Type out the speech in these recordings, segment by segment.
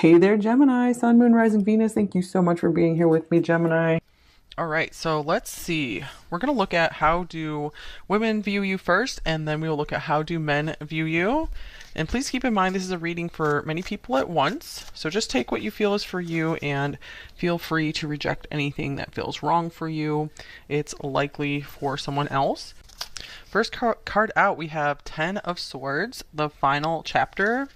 Hey there, Gemini, Sun, Moon, Rising, Venus. Thank you so much for being here with me, Gemini. All right, so let's see. We're going to look at how do women view you first, and then we will look at how do men view you. And please keep in mind this is a reading for many people at once. So just take what you feel is for you and feel free to reject anything that feels wrong for you. It's likely for someone else. First card out, we have 10 of Swords, the final chapter.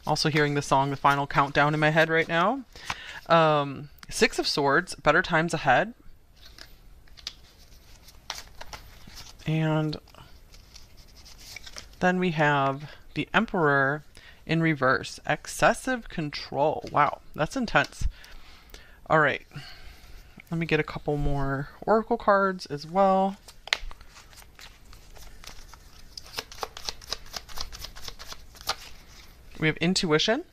Also hearing the song The Final Countdown in my head right now. Six of Swords, better times ahead. And then we have the Emperor in reverse, excessive control. Wow, that's intense. All right, let me get a couple more oracle cards as well. We have intuition.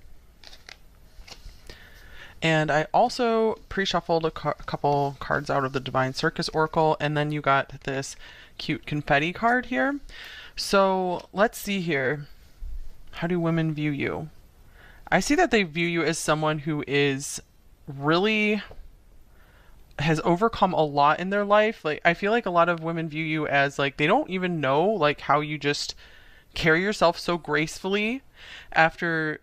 And I also pre-shuffled a couple cards out of the Divine Circus Oracle, and then you got this cute confetti card here. So let's see here. How do women view you? I see that they view you as someone who is really has overcome a lot in their life. Like I feel like a lot of women view you as like they don't even know like how you just carry yourself so gracefully after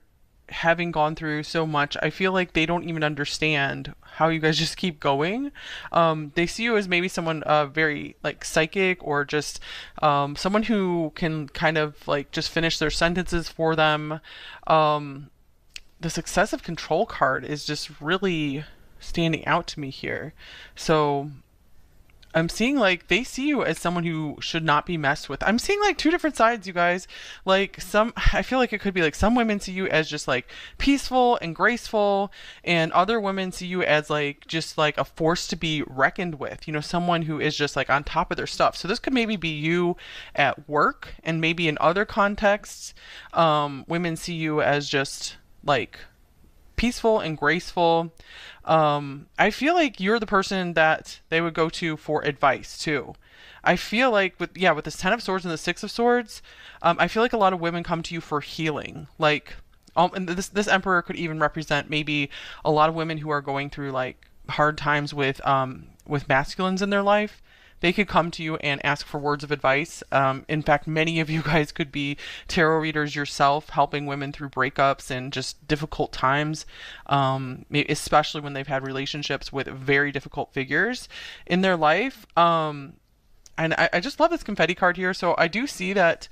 having gone through so much. I feel like they don't even understand how you guys just keep going. They see you as maybe someone very like psychic or just someone who can kind of like just finish their sentences for them. The successive control card is just really standing out to me here. So I'm seeing like they see you as someone who should not be messed with. I'm seeing like two different sides, you guys. Like I feel like it could be like some women see you as just like peaceful and graceful, and other women see you as like just like a force to be reckoned with. You know, someone who is just like on top of their stuff. So this could maybe be you at work, and maybe in other contexts, women see you as just like peaceful and graceful. I feel like you're the person that they would go to for advice too. I feel like with this Ten of Swords and the Six of Swords, I feel like a lot of women come to you for healing. Like, and this Emperor could even represent maybe a lot of women who are going through like hard times with masculines in their life. They could come to you and ask for words of advice. In fact, many of you guys could be tarot readers yourself, helping women through breakups and just difficult times, especially when they've had relationships with very difficult figures in their life. And I just love this confetti card here. So I do see that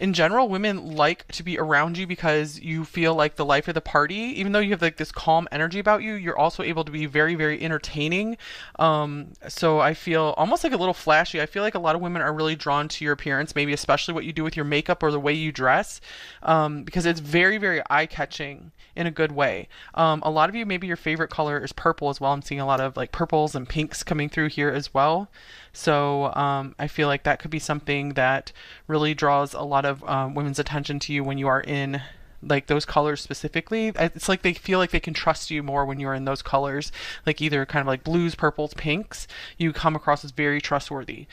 in general, women like to be around you because you feel like the life of the party. Even though you have like this calm energy about you, you're also able to be very, very entertaining. So I feel almost like a little flashy. I feel like a lot of women are really drawn to your appearance, maybe especially what you do with your makeup or the way you dress, because it's very, very eye-catching in a good way. A lot of you, maybe your favorite color is purple as well. I'm seeing a lot of like purples and pinks coming through here as well. So I feel like that could be something that really draws a lot of women's attention to you when you are in like those colors specifically. It's like they feel like they can trust you more when you're in those colors, like either kind of like blues, purples, pinks. You come across as very trustworthy.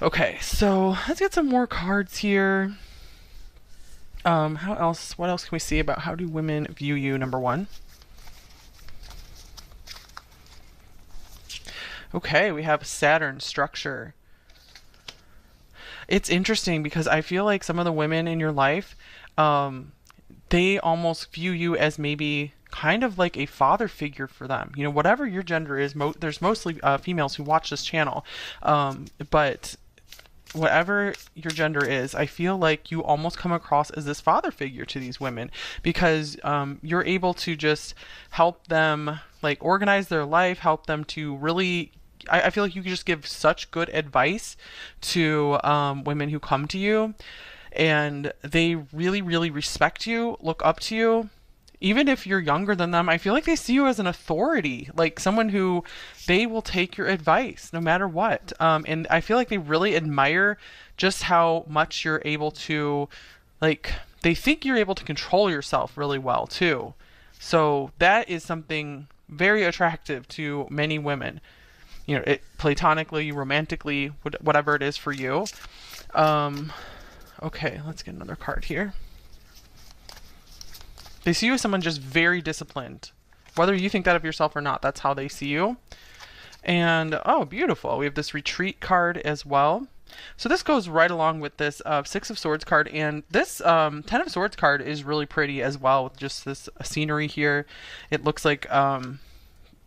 Okay, so let's get some more cards here. How else? What else can we see about how do women view you? Number one. Okay, we have Saturn structure. It's interesting because I feel like some of the women in your life, they almost view you as maybe kind of like a father figure for them. You know, whatever your gender is, there's mostly females who watch this channel. But whatever your gender is, I feel like you almost come across as this father figure to these women because you're able to just help them like organize their life, help them to really. I feel like you can just give such good advice to women who come to you, and they really, really respect you, look up to you. Even if you're younger than them, I feel like they see you as an authority, like someone who they will take your advice no matter what. And I feel like they really admire just how much you're able to, like, they think you're able to control yourself really well too. So that is something very attractive to many women. You know, it platonically, romantically, whatever it is for you. Okay, let's get another card here. They see you as someone just very disciplined. Whether you think that of yourself or not, that's how they see you. And oh, beautiful. We have this retreat card as well. So this goes right along with this Six of Swords card, and this Ten of Swords card is really pretty as well, with just this scenery here. It looks like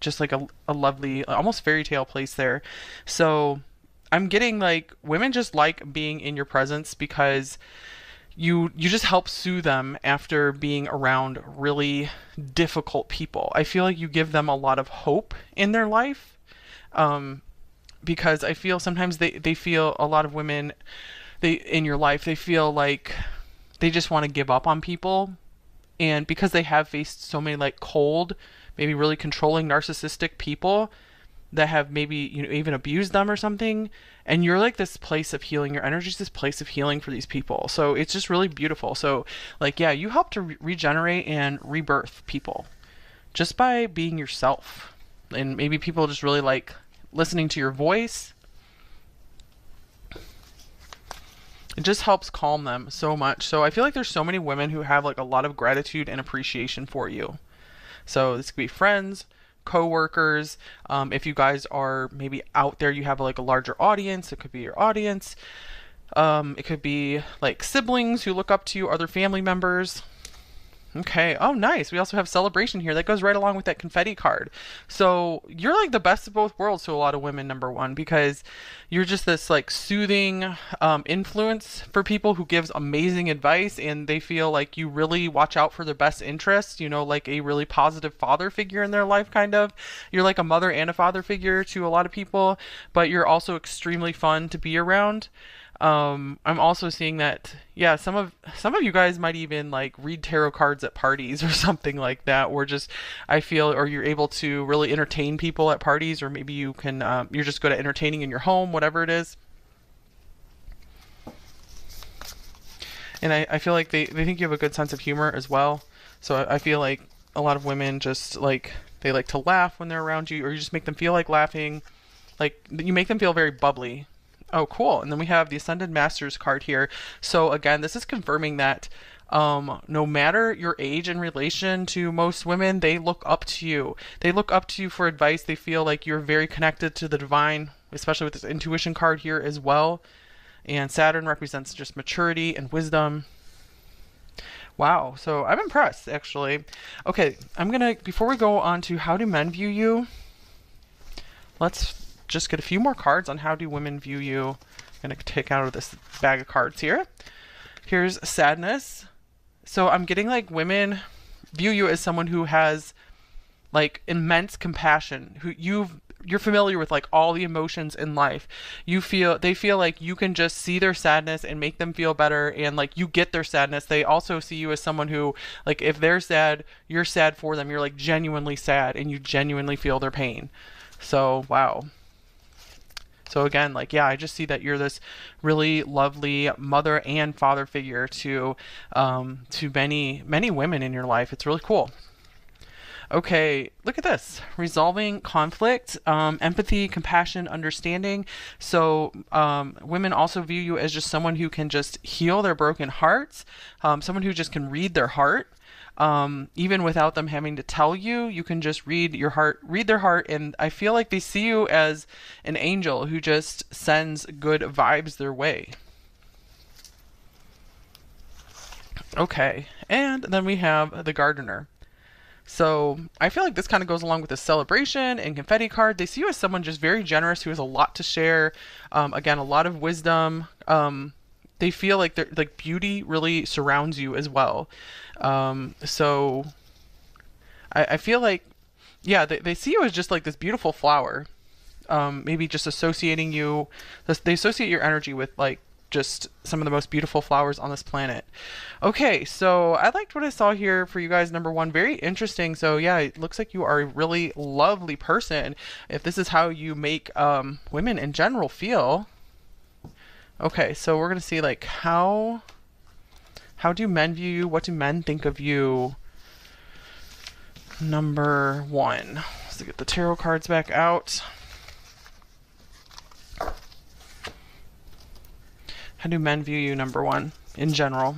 just like a lovely, almost fairy tale place there. So I'm getting like women just like being in your presence because you just help soothe them after being around really difficult people. I feel like you give them a lot of hope in their life. Because I feel sometimes they feel, a lot of women, they in your life, they feel like they just want to give up on people. And because they have faced so many like cold, maybe really controlling narcissistic people that have maybe, you know, even abused them or something, and you're like this place of healing, your energy is this place of healing for these people. So it's just really beautiful. So like, yeah, you help to regenerate and rebirth people just by being yourself. And maybe people just really like listening to your voice. It just helps calm them so much. So I feel like there's so many women who have like a lot of gratitude and appreciation for you. So this could be friends, co-workers. If you guys are maybe out there, you have like a larger audience. It could be your audience. It could be like siblings who look up to you, other family members. Okay. Oh, nice. We also have celebration here. That goes right along with that confetti card. So you're like the best of both worlds to a lot of women, number one, because you're just this like soothing influence for people who gives amazing advice, and they feel like you really watch out for their best interests, you know, like a really positive father figure in their life, kind of. You're like a mother and a father figure to a lot of people, but you're also extremely fun to be around. I'm also seeing that, yeah, some of you guys might even like read tarot cards at parties or something like that, or just, I feel, or you're able to really entertain people at parties, or maybe you can, you're just good at entertaining in your home, whatever it is. And I feel like they think you have a good sense of humor as well. So I feel like a lot of women just like, they like to laugh when they're around you, or you just make them feel like laughing. Like you make them feel very bubbly. Oh, cool. And then we have the Ascended Masters card here. So again, this is confirming that no matter your age in relation to most women, they look up to you. They look up to you for advice. They feel like you're very connected to the divine, especially with this intuition card here as well. And Saturn represents just maturity and wisdom. Wow. So I'm impressed, actually. Okay, before we go on to how do men view you, let's just get a few more cards on how do women view you. I'm going to take out of this bag of cards here. Here's sadness. So I'm getting like women view you as someone who has like immense compassion, who you're familiar with like all the emotions in life. They feel like you can just see their sadness and make them feel better, and like you get their sadness. They also see you as someone who, like, if they're sad, you're sad for them. You're like genuinely sad and you genuinely feel their pain. So wow. So again, like, yeah, I just see that you're this really lovely mother and father figure to many, many women in your life. It's really cool. Okay, look at this. Resolving conflict, empathy, compassion, understanding. So women also view you as just someone who can just heal their broken hearts, someone who just can read their heart. Even without them having to tell you, you can just read their heart, and I feel like they see you as an angel who just sends good vibes their way. Okay, and then we have the gardener. So I feel like this kind of goes along with the celebration and confetti card. They see you as someone just very generous who has a lot to share. Again, a lot of wisdom. They feel like beauty really surrounds you as well. So I feel like, yeah, they see you as just like this beautiful flower. Maybe just associating you, they associate your energy with like just some of the most beautiful flowers on this planet. Okay, so I liked what I saw here for you guys. Number one, very interesting. So yeah, it looks like you are a really lovely person. If this is how you make women in general feel. Okay, so we're gonna see like how do men view you? What do men think of you? Number one. Let's get the tarot cards back out. How do men view you, number one, in general?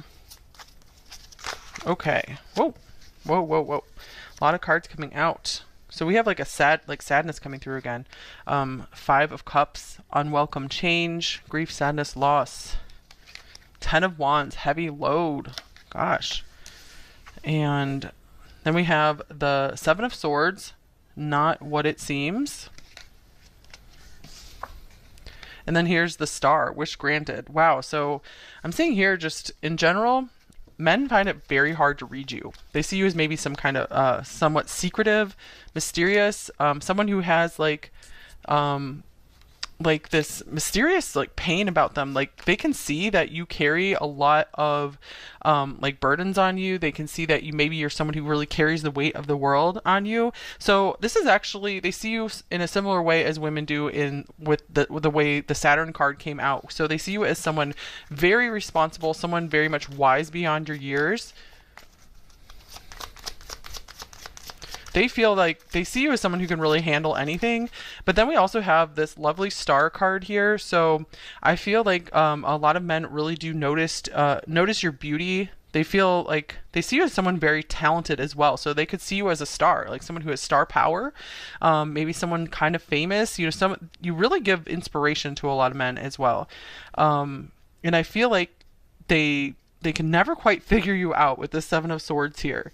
Okay. Whoa. Whoa, whoa, whoa. A lot of cards coming out. So we have like a sadness coming through again. Five of Cups, unwelcome change, grief, sadness, loss. Ten of Wands, heavy load. Gosh. And then we have the Seven of Swords, not what it seems. And then here's the Star, wish granted. Wow. So I'm seeing here just in general, men find it very hard to read you. They see you as maybe some kind of somewhat secretive, mysterious, someone who has like this mysterious like pain about them. Like they can see that you carry a lot of like burdens on you. They can see that you're someone who really carries the weight of the world on you. So this is actually, they see you in a similar way as women do with the way the Saturn card came out. So they see you as someone very responsible, someone very much wise beyond your years. They feel like they see you as someone who can really handle anything. But then we also have this lovely Star card here. So I feel like a lot of men really do notice your beauty. They feel like they see you as someone very talented as well. So they could see you as a star, like someone who has star power, maybe someone kind of famous. You really give inspiration to a lot of men as well. And I feel like they can never quite figure you out with the Seven of Swords here.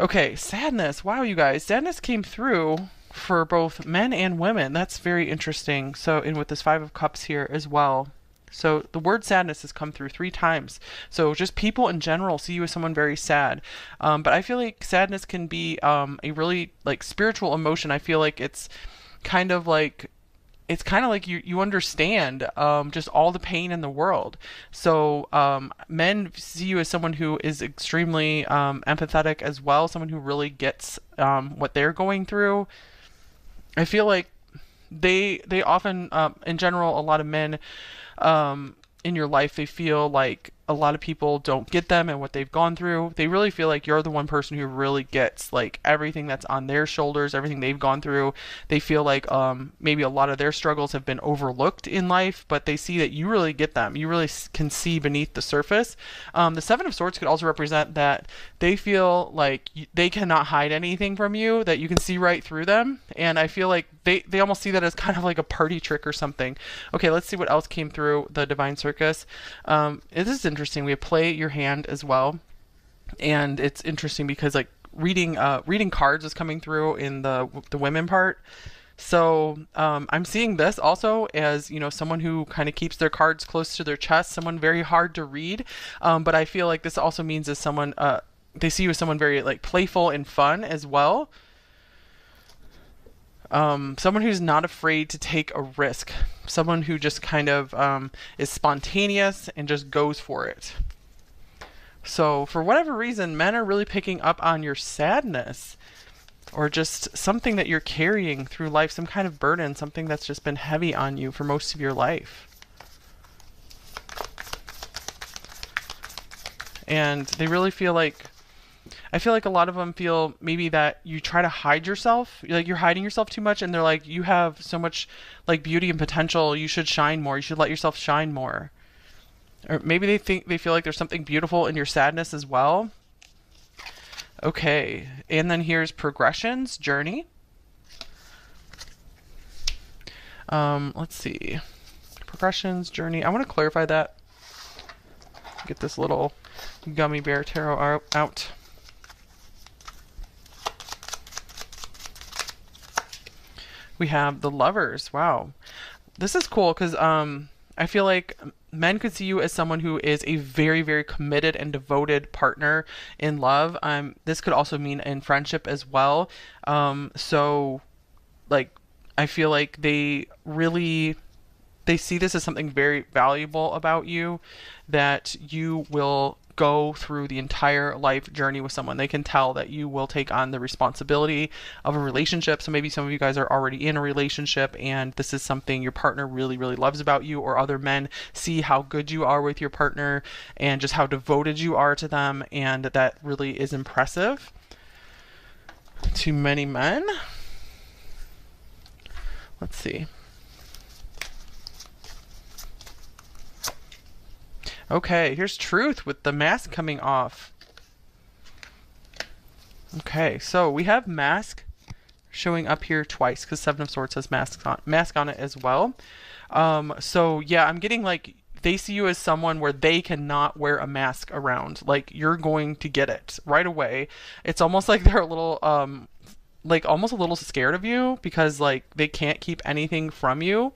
Okay, sadness. Wow, you guys. Sadness came through for both men and women. That's very interesting. So, and with this Five of Cups here as well. So the word sadness has come through 3 times. So just people in general see you as someone very sad. But I feel like sadness can be a really like spiritual emotion. I feel like it's kind of like you understand just all the pain in the world. So men see you as someone who is extremely empathetic as well, someone who really gets what they're going through. I feel like they often, in general, a lot of men in your life, they feel like a lot of people don't get them and what they've gone through. They really feel like you're the one person who really gets like everything that's on their shoulders, everything they've gone through. They feel like maybe a lot of their struggles have been overlooked in life, but they see that you really get them. You really can see beneath the surface. The Seven of Swords could also represent that they feel like they cannot hide anything from you, that you can see right through them. And I feel like they almost see that as kind of like a party trick or something. Okay, let's see what else came through the Divine Circus. This is interesting. We have play your hand as well, and it's interesting because like reading cards is coming through in the women part. So I'm seeing this also as, you know, someone who kind of keeps their cards close to their chest, someone very hard to read. But I feel like this also means as someone they see you as someone very like playful and fun as well. Someone who's not afraid to take a risk, someone who just kind of is spontaneous and just goes for it. So for whatever reason, men are really picking up on your sadness or just something that you're carrying through life, some kind of burden, something that's just been heavy on you for most of your life. And they really feel like, I feel like a lot of them feel maybe that you try to hide yourself, like you're hiding yourself too much, and they're like, you have so much like beauty and potential, you should shine more, you should let yourself shine more. Or maybe they feel like there's something beautiful in your sadness as well. Okay, and then here's progressions, journey. Let's see, progressions, journey. I want to clarify that. Get this little gummy bear tarot out. We have the Lovers. Wow, this is cool because I feel like men could see you as someone who is a very, very committed and devoted partner in love. This could also mean in friendship as well. So like I feel like they see this as something very valuable about you, that you will go through the entire life journey with someone. They can tell that you will take on the responsibility of a relationship. So maybe some of you guys are already in a relationship and this is something your partner really, really loves about you, or other men see how good you are with your partner and just how devoted you are to them, and that really is impressive to many men. Let's see. Okay, here's Truth with the mask coming off. Okay, so we have mask showing up here twice because Seven of Swords has mask on it as well. So yeah, I'm getting like they see you as someone where they cannot wear a mask around. Like you're going to get it right away. It's almost like they're a little like almost a little scared of you because like they can't keep anything from you.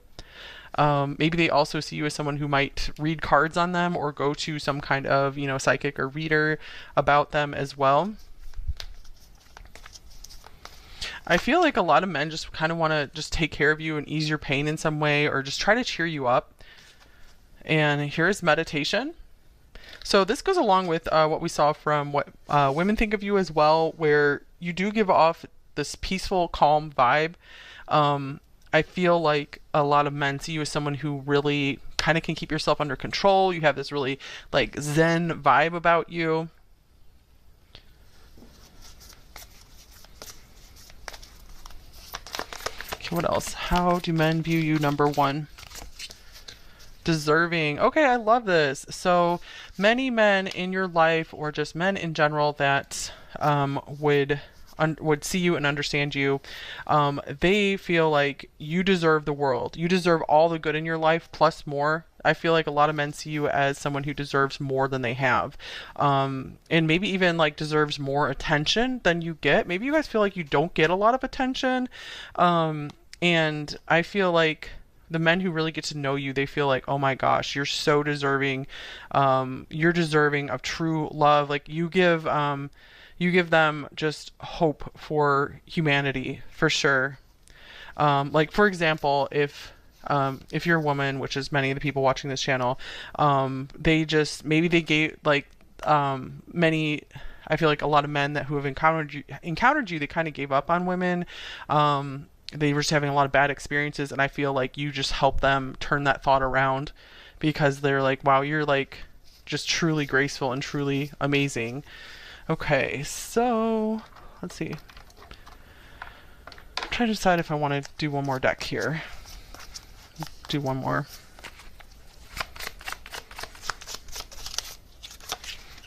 Maybe they also see you as someone who might read cards on them or go to some kind of, you know, psychic or reader about them as well. I feel like a lot of men just kind of want to just take care of you and ease your pain in some way or just try to cheer you up. And here's meditation. So this goes along with what we saw from what women think of you as well, where you do give off this peaceful, calm vibe. I feel like a lot of men see you as someone who really kind of can keep yourself under control. You have this really like Zen vibe about you. Okay, what else? How do men view you? Number one. Deserving. Okay, I love this. So many men in your life, or just men in general, that would see you and understand you. They feel like you deserve the world. You deserve all the good in your life plus more. I feel like a lot of men see you as someone who deserves more than they have, and maybe even like deserves more attention than you get. Maybe you guys feel like you don't get a lot of attention, and I feel like the men who really get to know you, they feel like, oh my gosh, you're so deserving. You're deserving of true love. Like you give them just hope for humanity for sure. Like for example, if you're a woman, which is many of the people watching this channel, they just maybe they gave like many. I feel like a lot of men that who have encountered you, they kind of gave up on women. They were just having a lot of bad experiences, and I feel like you just help them turn that thought around because they're like, wow, you're like just truly graceful and truly amazing. Okay, so let's see. I'm trying to decide if I want to do one more deck here. Do one more.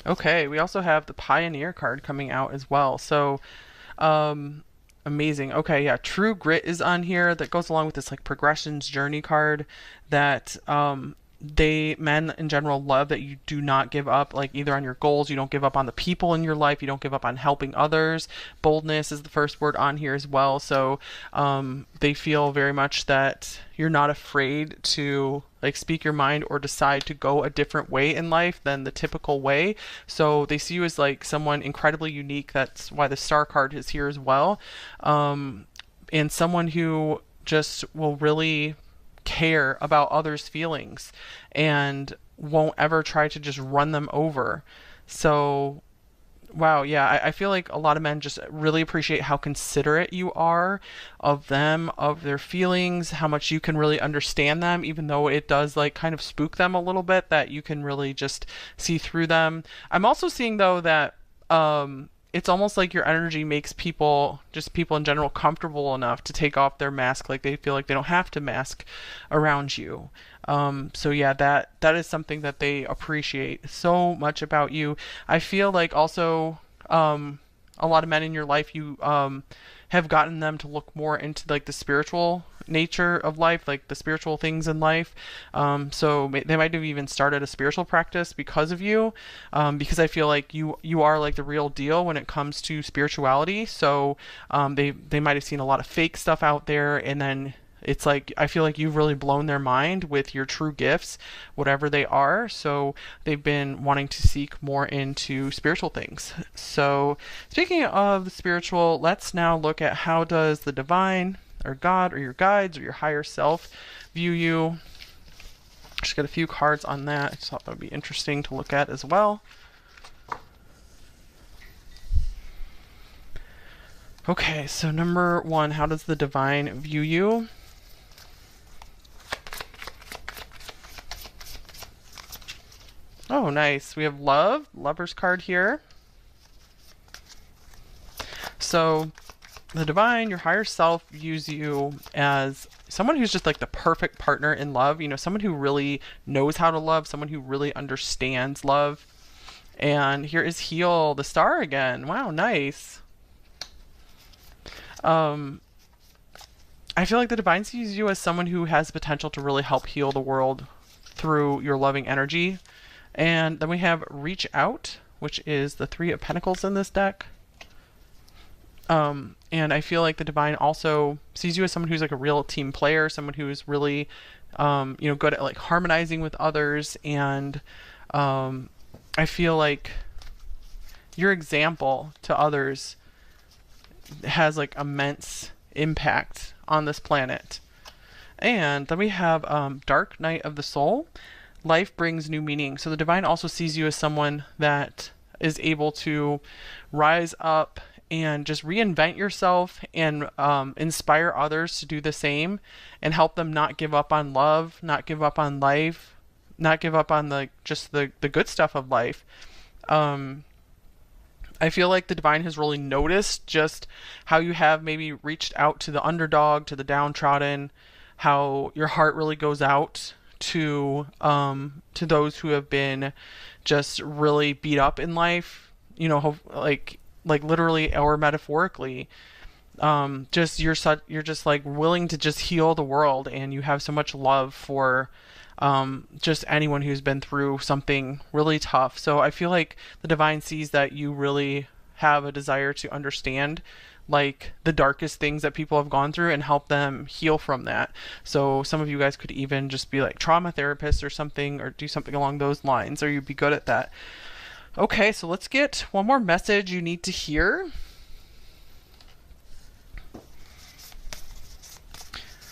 Okay, we also have the Pioneer card coming out as well. So, amazing. Okay, yeah, True Grit is on here. That goes along with this like progressions journey card that men in general love, that you do not give up, like either on your goals, you don't give up on the people in your life, you don't give up on helping others. Boldness is the first word on here as well. So they feel very much that you're not afraid to like speak your mind or decide to go a different way in life than the typical way. So they see you as like someone incredibly unique. That's why the Star card is here as well. And someone who just will really care about others' feelings and won't ever try to just run them over. So, wow, yeah, I feel like a lot of men just really appreciate how considerate you are of them, of their feelings, how much you can really understand them, even though it does like kind of spook them a little bit, that you can really just see through them. I'm also seeing though that it's almost like your energy makes people, just people in general, comfortable enough to take off their mask. Like they feel like they don't have to mask around you. So yeah, that is something that they appreciate so much about you. I feel like also a lot of men in your life, you have gotten them to look more into like the spiritual nature of life, like the spiritual things in life. So they might have even started a spiritual practice because of you, because I feel like you are like the real deal when it comes to spirituality. So they might have seen a lot of fake stuff out there, and then it's like I feel like you've really blown their mind with your true gifts, whatever they are. So they've been wanting to seek more into spiritual things. So speaking of the spiritual, let's now look at how does the divine or God or your guides or your higher self view you. Just got a few cards on that. I just thought that would be interesting to look at as well. Okay, so number one, how does the divine view you? Oh, nice. We have love, lover's card here. So the divine, your higher self, views you as someone who's just like the perfect partner in love, you know, someone who really knows how to love, someone who really understands love. And here is Heal, the star again. Wow, nice. I feel like the divine sees you as someone who has potential to really help heal the world through your loving energy. And then we have reach out, which is the Three of Pentacles in this deck. And I feel like the divine also sees you as someone who's like a real team player, someone who's really, good at like harmonizing with others. And I feel like your example to others has like immense impact on this planet. And then we have Dark Night of the Soul. Life brings new meaning. So the divine also sees you as someone that is able to rise up and just reinvent yourself and inspire others to do the same and help them not give up on love, not give up on life, not give up on the good stuff of life. I feel like the divine has really noticed just how you have maybe reached out to the underdog, to the downtrodden, how your heart really goes out to those who have been just really beat up in life, like literally or metaphorically. You're just like willing to just heal the world, and you have so much love for just anyone who's been through something really tough. So I feel like the divine sees that you really have a desire to understand like the darkest things that people have gone through and help them heal from that. So some of you guys could even just be like trauma therapists or something, or do something along those lines, or you'd be good at that. Okay, so let's get one more message you need to hear.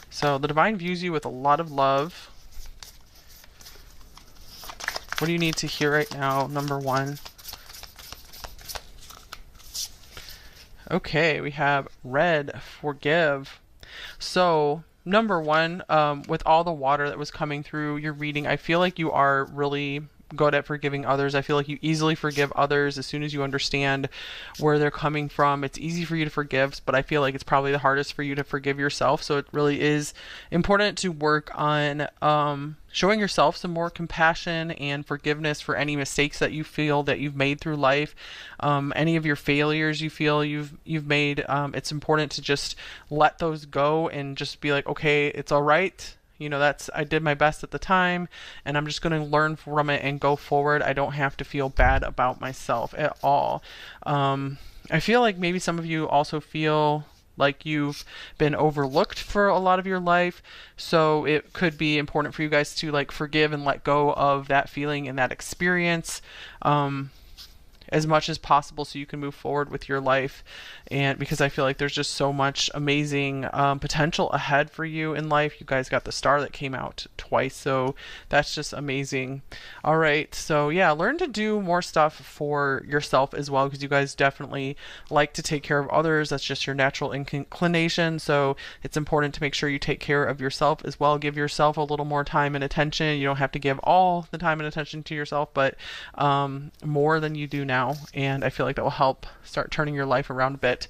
So the divine views you with a lot of love. What do you need to hear right now? Number one. Okay, we have red, forgive. So number one, with all the water that was coming through your reading, I feel like you are really good at forgiving others. I feel like you easily forgive others as soon as you understand where they're coming from. It's easy for you to forgive, but I feel like it's probably the hardest for you to forgive yourself. So it really is important to work on showing yourself some more compassion and forgiveness for any mistakes that you feel that you've made through life, any of your failures you feel you've made. It's important to just let those go and just be like, okay, it's all right. I did my best at the time, and I'm just going to learn from it and go forward. I don't have to feel bad about myself at all. I feel like maybe some of you also feel like you've been overlooked for a lot of your life. So it could be important for you guys to like forgive and let go of that feeling and that experience. As much as possible so you can move forward with your life. And because I feel like there's just so much amazing potential ahead for you in life. You guys got the star that came out twice, so that's just amazing. All right, so yeah, learn to do more stuff for yourself as well, because you guys definitely like to take care of others. That's just your natural inclination, so it's important to make sure you take care of yourself as well. Give yourself a little more time and attention. You don't have to give all the time and attention to yourself, but more than you do now. And I feel like that will help start turning your life around a bit.